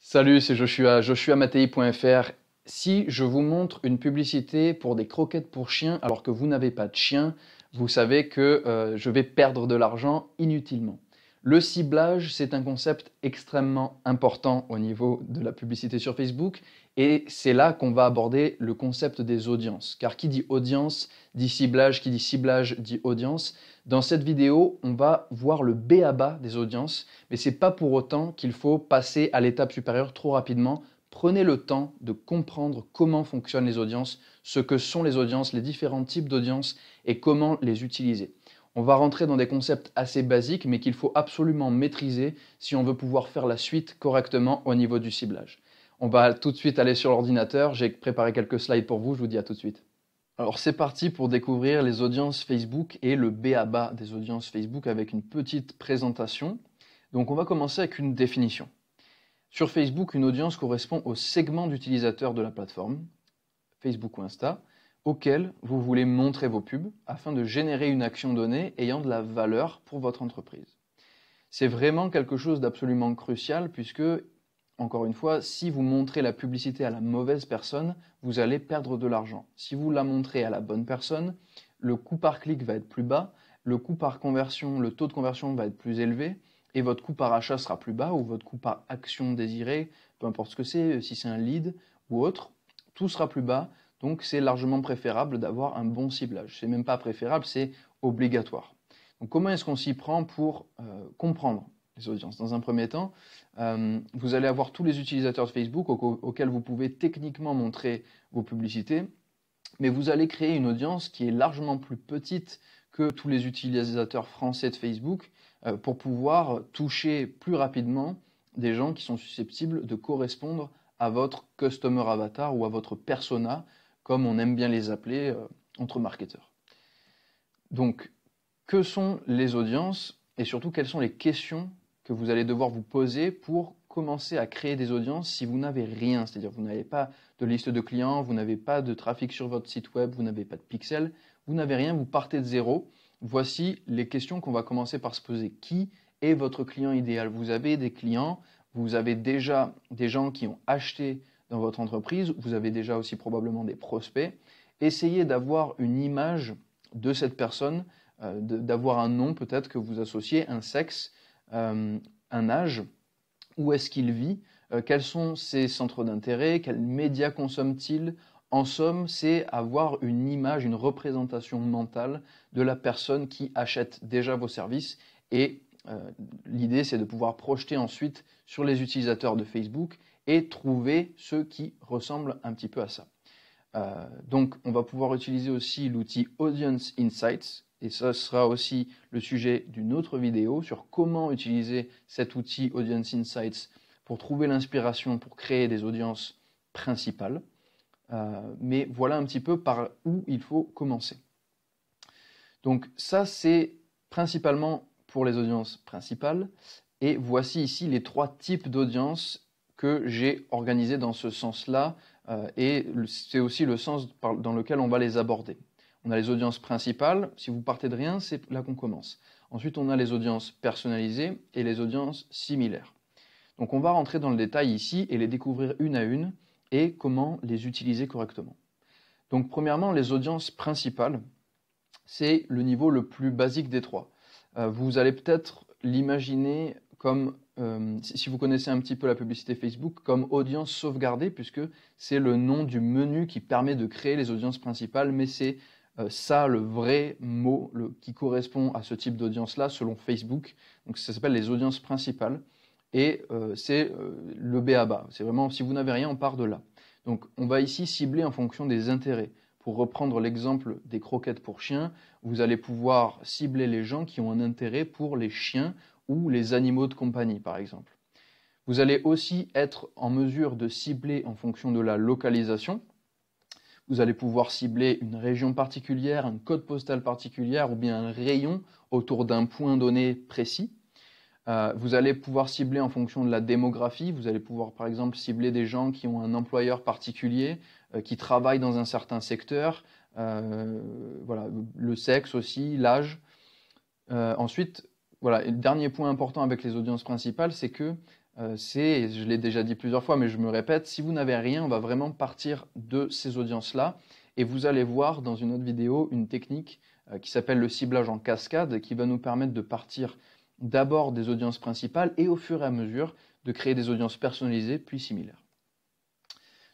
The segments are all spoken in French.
Salut, c'est Joshua, joshuamatei.fr. Si je vous montre une publicité pour des croquettes pour chiens alors que vous n'avez pas de chien, vous savez que je vais perdre de l'argent inutilement. Le ciblage, c'est un concept extrêmement important au niveau de la publicité sur Facebook et c'est là qu'on va aborder le concept des audiences. Car qui dit audience dit ciblage dit audience. Dans cette vidéo, on va voir le b.a.-ba des audiences, mais ce n'est pas pour autant qu'il faut passer à l'étape supérieure trop rapidement. Prenez le temps de comprendre comment fonctionnent les audiences, ce que sont les audiences, les différents types d'audiences et comment les utiliser. On va rentrer dans des concepts assez basiques, mais qu'il faut absolument maîtriser si on veut pouvoir faire la suite correctement au niveau du ciblage. On va tout de suite aller sur l'ordinateur, j'ai préparé quelques slides pour vous, je vous dis à tout de suite. Alors c'est parti pour découvrir les audiences Facebook et le b.a.-ba des audiences Facebook avec une petite présentation. Donc on va commencer avec une définition. Sur Facebook, une audience correspond au segment d'utilisateurs de la plateforme, Facebook ou Insta, auquel vous voulez montrer vos pubs afin de générer une action donnée ayant de la valeur pour votre entreprise. C'est vraiment quelque chose d'absolument crucial puisque, encore une fois, si vous montrez la publicité à la mauvaise personne, vous allez perdre de l'argent. Si vous la montrez à la bonne personne, le coût par clic va être plus bas, le coût par conversion, le taux de conversion va être plus élevé et votre coût par achat sera plus bas ou votre coût par action désirée, peu importe ce que c'est, si c'est un lead ou autre, tout sera plus bas. Donc c'est largement préférable d'avoir un bon ciblage. C'est même pas préférable, c'est obligatoire. Donc comment est-ce qu'on s'y prend pour comprendre les audiences? Dans un premier temps, vous allez avoir tous les utilisateurs de Facebook auxquels vous pouvez techniquement montrer vos publicités, mais vous allez créer une audience qui est largement plus petite que tous les utilisateurs français de Facebook pour pouvoir toucher plus rapidement des gens qui sont susceptibles de correspondre à votre customer avatar ou à votre persona, comme on aime bien les appeler entre marketeurs. Donc, que sont les audiences et surtout quelles sont les questions que vous allez devoir vous poser pour commencer à créer des audiences si vous n'avez rien, c'est-à-dire vous n'avez pas de liste de clients, vous n'avez pas de trafic sur votre site web, vous n'avez pas de pixels, vous n'avez rien, vous partez de zéro. Voici les questions qu'on va commencer par se poser. Qui est votre client idéal? Vous avez des clients, vous avez déjà des gens qui ont acheté dans votre entreprise, vous avez déjà aussi probablement des prospects. Essayez d'avoir une image de cette personne, d'avoir un nom peut-être que vous associez, un sexe, un âge, où est-ce qu'il vit, quels sont ses centres d'intérêt, quels médias consomme-t-il. En somme, c'est avoir une image, une représentation mentale de la personne qui achète déjà vos services et l'idée c'est de pouvoir projeter ensuite sur les utilisateurs de Facebook et trouver ceux qui ressemblent un petit peu à ça. Donc on va pouvoir utiliser aussi l'outil Audience Insights et ça sera aussi le sujet d'une autre vidéo sur comment utiliser cet outil Audience Insights pour trouver l'inspiration pour créer des audiences principales. Mais voilà un petit peu par où il faut commencer. Donc ça c'est principalement pour les audiences principales et voici ici les 3 types d'audiences que j'ai organisées dans ce sens-là et c'est aussi le sens dans lequel on va les aborder. On a les audiences principales, si vous partez de rien, c'est là qu'on commence. Ensuite, on a les audiences personnalisées et les audiences similaires. Donc on va rentrer dans le détail ici et les découvrir une à une et comment les utiliser correctement. Donc premièrement, les audiences principales, c'est le niveau le plus basique des 3. Vous allez peut-être l'imaginer comme, si vous connaissez un petit peu la publicité Facebook, comme audience sauvegardée, puisque c'est le nom du menu qui permet de créer les audiences principales, mais c'est ça le vrai mot qui correspond à ce type d'audience-là selon Facebook. Donc ça s'appelle les audiences principales et c'est le b.a.-ba. C'est vraiment, si vous n'avez rien, on part de là. Donc on va ici cibler en fonction des intérêts. Pour reprendre l'exemple des croquettes pour chiens, vous allez pouvoir cibler les gens qui ont un intérêt pour les chiens ou les animaux de compagnie, par exemple. Vous allez aussi être en mesure de cibler en fonction de la localisation. Vous allez pouvoir cibler une région particulière, un code postal particulier ou bien un rayon autour d'un point donné précis. Vous allez pouvoir cibler en fonction de la démographie. Vous allez pouvoir, par exemple, cibler des gens qui ont un employeur particulier, qui travaillent dans un certain secteur, voilà, le sexe aussi, l'âge. Ensuite, voilà, et le dernier point important avec les audiences principales, c'est que je l'ai déjà dit plusieurs fois, mais je me répète, si vous n'avez rien, on va vraiment partir de ces audiences-là. Et vous allez voir dans une autre vidéo une technique qui s'appelle le ciblage en cascade, qui va nous permettre de partir d'abord des audiences principales et au fur et à mesure de créer des audiences personnalisées puis similaires.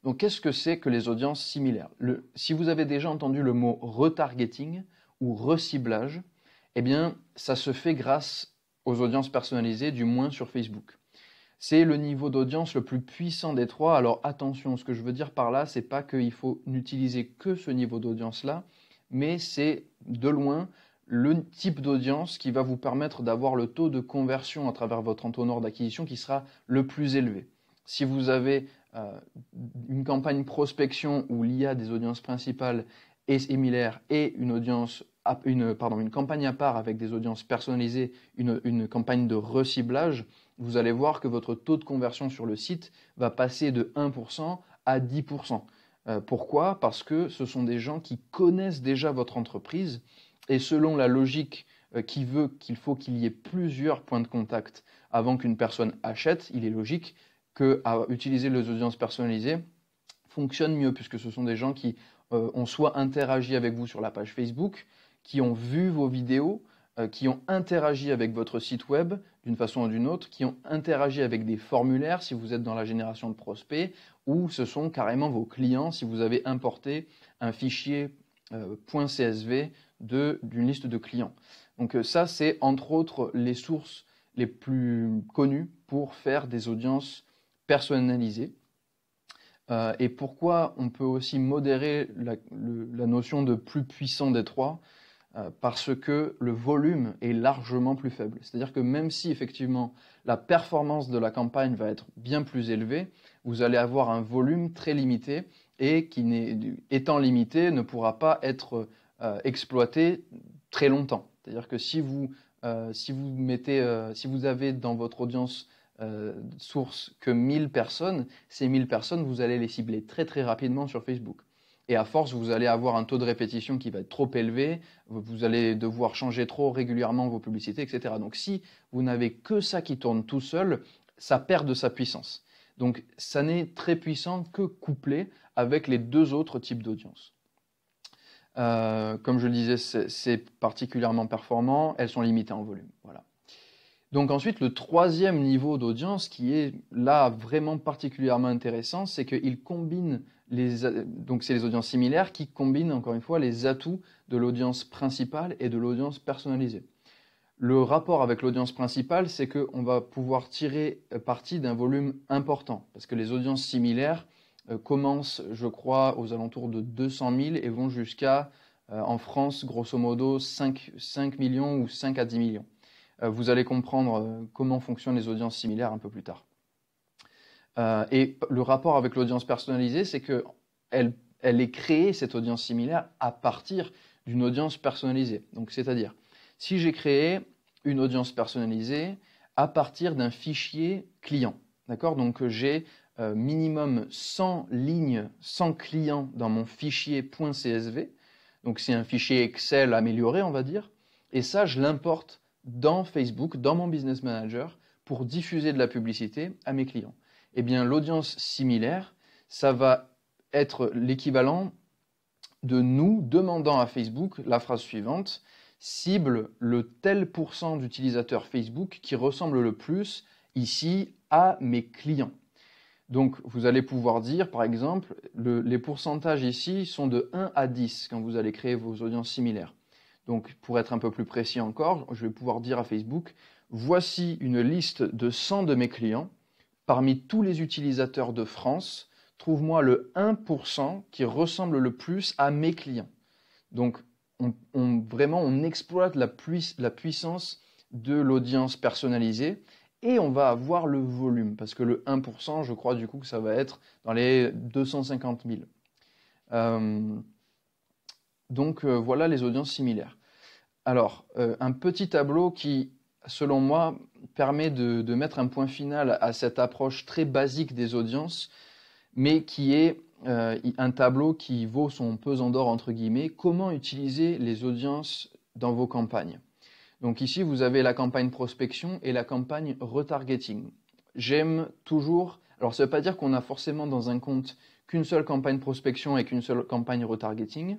Donc qu'est-ce que c'est que les audiences similaires? Si vous avez déjà entendu le mot retargeting ou reciblage, eh bien ça se fait grâce aux audiences personnalisées, du moins sur Facebook. C'est le niveau d'audience le plus puissant des trois. Alors attention, ce que je veux dire par là, c'est pas qu'il faut n'utiliser que ce niveau d'audience-là, mais c'est de loin le type d'audience qui va vous permettre d'avoir le taux de conversion à travers votre entonnoir d'acquisition qui sera le plus élevé. Si vous avez une campagne prospection où l'IA des audiences principales est similaire et une campagne à part avec des audiences personnalisées, une campagne de reciblage, vous allez voir que votre taux de conversion sur le site va passer de 1% à 10%. Pourquoi? Parce que ce sont des gens qui connaissent déjà votre entreprise et selon la logique qui veut qu'il faut qu'il y ait plusieurs points de contact avant qu'une personne achète, il est logique qu'utiliser les audiences personnalisées fonctionne mieux puisque ce sont des gens qui ont soit interagi avec vous sur la page Facebook, qui ont vu vos vidéos, qui ont interagi avec votre site web d'une façon ou d'une autre, qui ont interagi avec des formulaires si vous êtes dans la génération de prospects, ou ce sont carrément vos clients si vous avez importé un fichier .csv d'une liste de clients. Donc ça, c'est entre autres les sources les plus connues pour faire des audiences personnalisées. Et pourquoi on peut aussi modérer la notion de plus puissant des trois? Parce que le volume est largement plus faible. C'est-à-dire que même si effectivement la performance de la campagne va être bien plus élevée, vous allez avoir un volume très limité et qui, étant limité, ne pourra pas être exploité très longtemps. C'est-à-dire que si vous avez dans votre audience source que 1000 personnes, ces 1000 personnes, vous allez les cibler très très rapidement sur Facebook. Et à force, vous allez avoir un taux de répétition qui va être trop élevé, vous allez devoir changer trop régulièrement vos publicités, etc. Donc si vous n'avez que ça qui tourne tout seul, ça perd de sa puissance. Donc ça n'est très puissant que couplé avec les deux autres types d'audience. Comme je le disais, c'est particulièrement performant, elles sont limitées en volume. Voilà. Donc ensuite, le troisième niveau d'audience qui est là vraiment particulièrement intéressant, c'est qu'il combine donc c'est les audiences similaires qui combinent encore une fois les atouts de l'audience principale et de l'audience personnalisée. Le rapport avec l'audience principale, c'est qu'on va pouvoir tirer parti d'un volume important parce que les audiences similaires commencent, je crois, aux alentours de 200 000 et vont jusqu'à, en France, grosso modo, 5 millions ou 5 à 10 millions. Vous allez comprendre comment fonctionnent les audiences similaires un peu plus tard. Et le rapport avec l'audience personnalisée, c'est qu'elle est créée, cette audience similaire, à partir d'une audience personnalisée. Donc, c'est-à-dire, si j'ai créé une audience personnalisée à partir d'un fichier client, d'accord? Donc, j'ai minimum 100 lignes, 100 clients dans mon fichier .csv. Donc, c'est un fichier Excel amélioré, on va dire. Et ça, je l'importe dans Facebook, dans mon Business Manager, pour diffuser de la publicité à mes clients. Eh bien, l'audience similaire, ça va être l'équivalent de nous demandant à Facebook la phrase suivante: cible le tel % d'utilisateurs Facebook qui ressemble le plus ici à mes clients. Donc, vous allez pouvoir dire, par exemple, les pourcentages ici sont de 1 à 10 quand vous allez créer vos audiences similaires. Donc, pour être un peu plus précis encore, je vais pouvoir dire à Facebook, voici une liste de 100 de mes clients. Parmi tous les utilisateurs de France, trouve-moi le 1% qui ressemble le plus à mes clients. Donc, vraiment, on exploite la puissance de l'audience personnalisée et on va avoir le volume. Parce que le 1%, je crois du coup que ça va être dans les 250 000. Donc voilà les audiences similaires. Alors, un petit tableau qui, selon moi, permet de mettre un point final à cette approche très basique des audiences, mais qui est un tableau qui vaut son pesant d'or, entre guillemets. Comment utiliser les audiences dans vos campagnes? Donc ici, vous avez la campagne prospection et la campagne retargeting. j'aime toujours... Alors, ça ne veut pas dire qu'on a forcément dans un compte qu'une seule campagne prospection et qu'une seule campagne retargeting,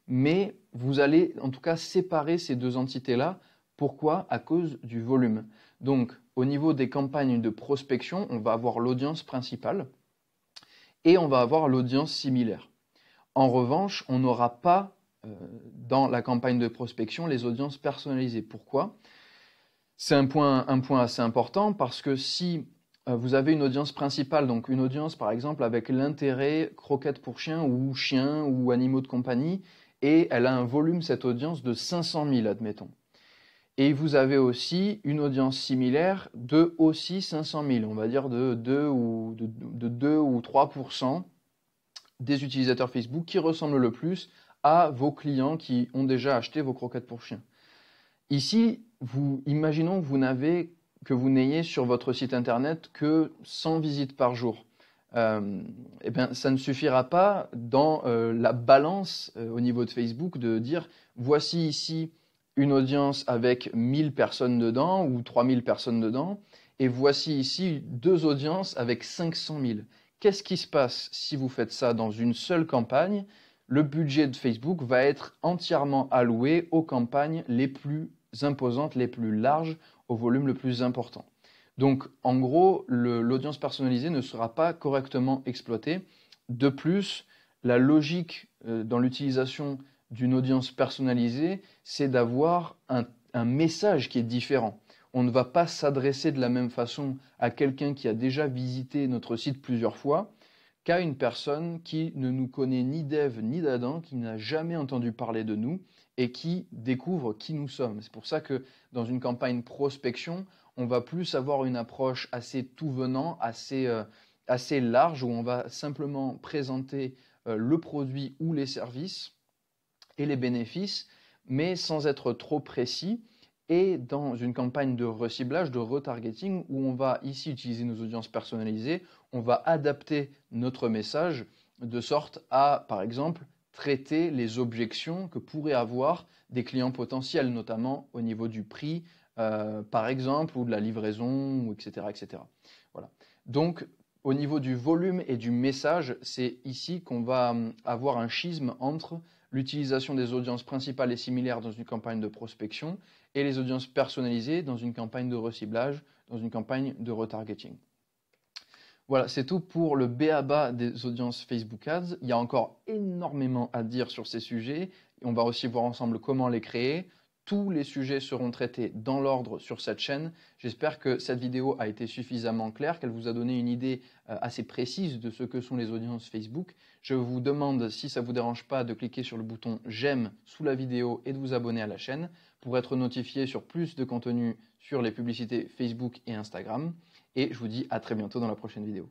mais vous allez en tout cas séparer ces deux entités-là. Pourquoi? À cause du volume. Donc, au niveau des campagnes de prospection, on va avoir l'audience principale et on va avoir l'audience similaire. En revanche, on n'aura pas dans la campagne de prospection les audiences personnalisées. Pourquoi? C'est un point assez important parce que si vous avez une audience principale, donc une audience par exemple avec l'intérêt croquettes pour chiens ou animaux de compagnie, et elle a un volume, cette audience, de 500 000, admettons. Et vous avez aussi une audience similaire de aussi 500 000, on va dire de 2 ou 3% des utilisateurs Facebook qui ressemblent le plus à vos clients qui ont déjà acheté vos croquettes pour chiens. Ici, imaginons que vous n'ayez sur votre site internet que 100 visites par jour. Eh bien, ça ne suffira pas dans la balance au niveau de Facebook de dire voici ici une audience avec 1000 personnes dedans ou 3000 personnes dedans et voici ici deux audiences avec 500 000. Qu'est-ce qui se passe si vous faites ça dans une seule campagne? Le budget de Facebook va être entièrement alloué aux campagnes les plus imposantes, les plus larges, au volume le plus important. Donc, en gros, l'audience personnalisée ne sera pas correctement exploitée. De plus, la logique dans l'utilisation d'une audience personnalisée, c'est d'avoir un message qui est différent. On ne va pas s'adresser de la même façon à quelqu'un qui a déjà visité notre site plusieurs fois qu'à une personne qui ne nous connaît ni d'Ève ni d'Adam, qui n'a jamais entendu parler de nous et qui découvre qui nous sommes. C'est pour ça que dans une campagne prospection, on va plus avoir une approche assez tout venant, assez large, où on va simplement présenter le produit ou les services et les bénéfices, mais sans être trop précis. Et dans une campagne de reciblage, de retargeting, où on va ici utiliser nos audiences personnalisées, on va adapter notre message de sorte à, par exemple, traiter les objections que pourraient avoir des clients potentiels, notamment au niveau du prix, par exemple, ou de la livraison, etc., etc. Voilà. Donc, au niveau du volume et du message, c'est ici qu'on va avoir un schisme entre l'utilisation des audiences principales et similaires dans une campagne de prospection et les audiences personnalisées dans une campagne de reciblage, dans une campagne de retargeting. Voilà, c'est tout pour le b.a.-ba des audiences Facebook Ads. Il y a encore énormément à dire sur ces sujets. On va aussi voir ensemble comment les créer. Tous les sujets seront traités dans l'ordre sur cette chaîne. J'espère que cette vidéo a été suffisamment claire, qu'elle vous a donné une idée assez précise de ce que sont les audiences Facebook. Je vous demande, si ça ne vous dérange pas, de cliquer sur le bouton j'aime sous la vidéo et de vous abonner à la chaîne pour être notifié sur plus de contenu sur les publicités Facebook et Instagram. Et je vous dis à très bientôt dans la prochaine vidéo.